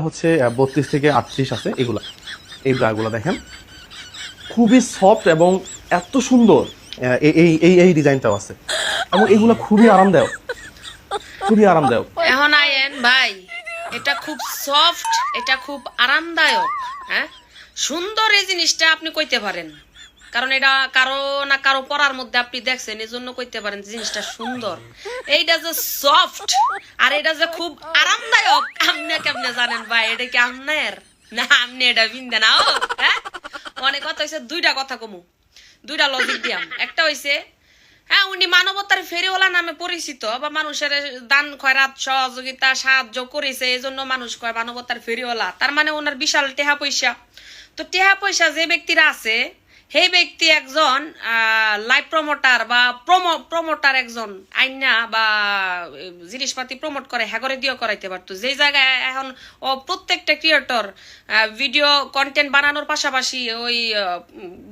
হচ্ছে 32 থেকে 38 আছে এগুলা। এই ব্রাগুলা দেখেন খুবই সফট এবং এত সুন্দর। এই এই এই ডিজাইনটাও আছে এবং এগুলা খুবই আরামদায়ক, খুবই আরামদায়ক। এখন আয়েন ভাই, এটা খুব সফট, এটা খুব আরামদায়ক, হ্যাঁ সুন্দর। এই জিনিসটা আপনি কইতে পারেন, কারণ এটা কারো না কারো পরার মধ্যে আপনি দেখছেন, এই জন্য কইতে পারেন জিনিসটা সুন্দর। এইটা যে সফট আর এটা যে খুব আরামদায়ক, আপনি কেমনে জানেন ভাই? এটা কি আপনার না আপনি এটা বিন্দে না? হ্যাঁ, অনেক কথা হয়েছে, দুইটা কথা কমু, দুইটা লজিক দিয়াম। একটা হইছে, হ্যাঁ উনি মানবতার ফেরিওয়ালা নামে পরিচিত, বা মানুষের দান খয়রাত সহযোগিতা সাহায্য করেছে, এই জন্য মানুষ কয় মানবতার ফেরিওয়ালা। তার মানে ওনার বিশাল টেহা পয়সা। তো টেহা পয়সা যে ব্যক্তিরা আছে, সেই ব্যক্তি একজন লাইভ প্রমোটার বা প্রমোটার একজন আইনা বা জিনিসপাতি প্রমোট করে হ্যাগরে দিয়েও করাইতে পারতো। যেই জায়গায় এখন ও প্রত্যেকটা ক্রিয়েটর ভিডিও কন্টেন্ট বানানোর পাশাপাশি ওই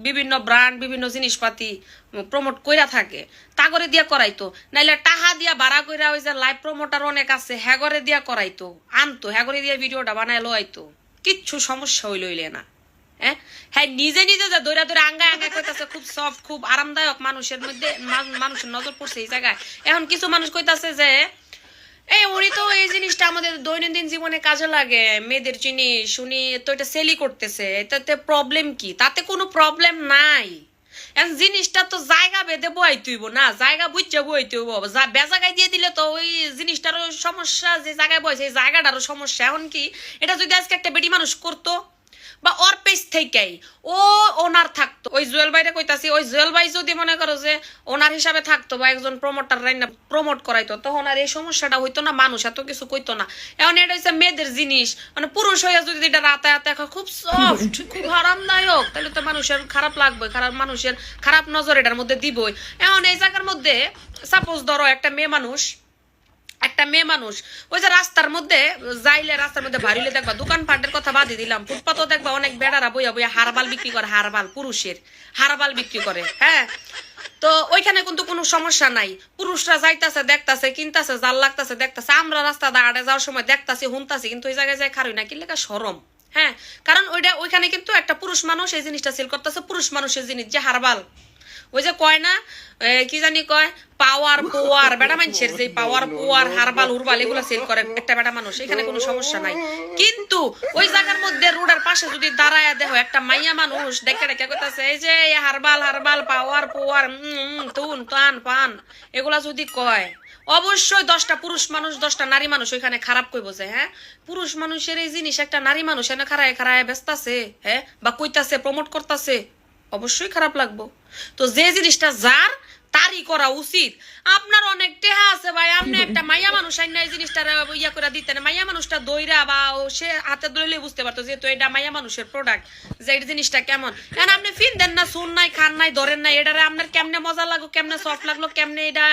বিভিন্ন ব্র্যান্ড বিভিন্ন জিনিসপাতি প্রমোট কইরা থাকে, তাগরে দিয়া করাইতো। নাইলে টাহা দিয়া ভাড়া কইরা ওই যে লাইভ প্রমোটার অনেক আছে, হ্যাগরে দিয়া করাইতো, আনতো, হ্যাগরে দিয়া ভিডিওটা বানায় লইতো, কিচ্ছু সমস্যা হইলে না। হ্যাঁ নিজে নিজে যে দৌড়া দৌড়া আঙ্গায় আঙ্গায় কইতাছে খুব সফট খুব আরামদায়ক, মানুষের মধ্যে মানুষের নজর পড়ছে এই জায়গায়। এখন কিছু মানুষ কইতাছে যে এই উনি তো এই জিনিসটা আমাদের দৈনন্দিন জীবনে কাজে লাগে, মেয়েদের জিনিস, উনি তো এটা সেলই করতেছে, এটাতে প্রবলেম কি? তাতে কোনো প্রবলেম নাই। এখন জিনিসটা তো জায়গা বেঁধে বইতে হইব না, জায়গা বুঝছে বইতে হইব। বেজাগায় দিয়ে দিলে তো ওই জিনিসটারও সমস্যা, যে জায়গায় বই সেই জায়গাটারও সমস্যা। এখন কি এটা যদি আজকে একটা বেটি মানুষ করতো বা ওর পেজ থেকেই ও ওনার থাকতো, ওই জুয়েল ভাইরে কইতাছি, ওই জুয়েল ভাই যদি মনে করো যে ওনার হিসাবে থাকতো বা একজন প্রমোটার রাইনা প্রমোট করাইতো, তখন আর এই সমস্যাটা হইতো না, মানুষ এত কিছু কইতো না। এখন এটা হচ্ছে মেয়েদের জিনিস, মানে পুরুষ হইয়া যদি এটা রাতে রাতে খুব সফট খুব আরামদায়ক, তাহলে তো মানুষের খারাপ লাগবে, খারাপ মানুষের খারাপ নজর এটার মধ্যে দিবই। এখন এই জায়গার মধ্যে সাপোজ ধরো একটা মেয়ে মানুষ ওই যে রাস্তার মধ্যে যাইলে, রাস্তার মধ্যে ভারিলে দেখবা, দোকানপাটের কথা বাদই দিলাম, ফুটপাতও দেখবা অনেক বেড়ারা বইয়া বইয়া হারবাল বিক্রি করে, হারবাল পুরুষের হারবাল বিক্রি করে। হ্যাঁ, তো ওইখানে কিন্তু কোনো সমস্যা নাই, পুরুষরা যাইতাছে দেখতাছে কিনতাছে, জাল লাগতাছে দেখতাছে, আমরা রাস্তা দাঁড়ে যাওয়ার সময় দেখতাছি হুনতাছি, কিন্তু ওই জায়গায় যাই খারুই না, কি লেখা সরম। হ্যাঁ, কারণ ওইখানে কিন্তু একটা পুরুষ মানুষ এই জিনিসটা সেল করতেছে, পুরুষ মানুষের জিনিস যে হারবাল, ওই যে কয় না কি জানি কয় পাওয়ার পোয়ার, বেটা মানুষের যে পাওয়ার পোয়ার হারবাল হুরবাল এগুলো সেল করে একটা বেটা মানুষ, এখানে কোনো সমস্যা নাই। কিন্তু ওই জায়গার মধ্যে রোডের পাশে যদি দাঁড়ায় দেখো একটা মাইয়া মানুষ দেখে দেখে কইতাছে এই যে হারবাল হারবাল পাওয়ার পোয়ার তুন টান পান এগুলা যদি কয়, অবশ্যই 10টা পুরুষ মানুষ 10টা নারী মানুষ ওইখানে খারাপ কইব যে হ্যাঁ পুরুষ মানুষের এই জিনিস একটা নারী মানুষ এনে খারায় খারায় ব্যস্তাছে, হ্যাঁ বা কইতাছে প্রমোট করতেছে, অবশ্যই খারাপ লাগবো। তো যে জিনিসটা যার তারই করা উচিত। আপনার অনেক টেহা আছে ভাই, আপনি একটা মাইয়া মানুষ আইনা এই জিনিসটা ইয়া করে দিতেন, মাইয়া মানুষটা দইরা বা সে হাতে দইলে বুঝতে পারতো যেহেতু এটা মাইয়া মানুষের প্রোডাক্ট, যে এই জিনিসটা কেমন। কারণ আপনি ফিন দেন না, শুন নাই, খান নাই, ধরেন নাই, এটারে আপনার কেমনে মজা লাগলো, কেমনে সফট লাগলো, কেমনে এটা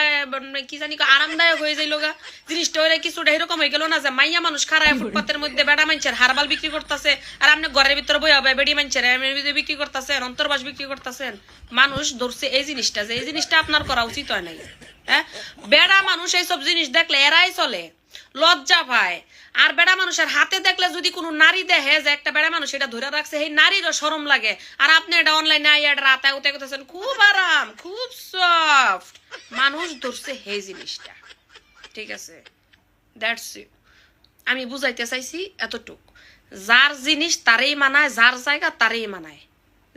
কি জানি আরামদায়ক হয়ে যাইল গা জিনিসটা, ওরা কিছুটা এরকম হয়ে গেল না যে মাইয়া মানুষ খারায় ফুটপাতের মধ্যে বেড়া মানুষের হারবাল বিক্রি করতেছে, আর আপনি ঘরের ভিতরে বইয়া বেড়ি মানুষের বিক্রি করতেছেন, অন্তর্বাস বিক্রি করতেছেন। মানুষ ধরছে এই জিনিসটা, যে এই জিনিসটা আপনার করা উচিত হয় নাই। হ্যাঁ, বেড়া মানুষ এইসব জিনিস দেখলে এরাই চলে, লজ্জা পায়। আর বেড়া মানুষের হাতে দেখলে যদি কোনো নারী দেখে যে একটা বেড়া মানুষ এটা ধরে রাখছে, সেই নারীরও শরম লাগে। আর আপনি এটা অনলাইনে এটা রাতে উঠে করতেছেন খুব আরাম খুব সফট, মানুষ ধরছে এই জিনিসটা। ঠিক আছে, দ্যাটস ইট। আমি বুঝাইতে চাইছি এতটুক, যার জিনিস তারই মানায়, যার জায়গা তারই মানায়।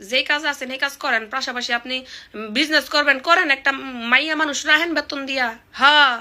যে কাজ আছেন এই কাজ করেন, পাশাপাশি আপনি বিজনেস করবেন করেন, একটা মাইয়া মানুষ রাহেন বেতন দিয়া। হ্যাঁ।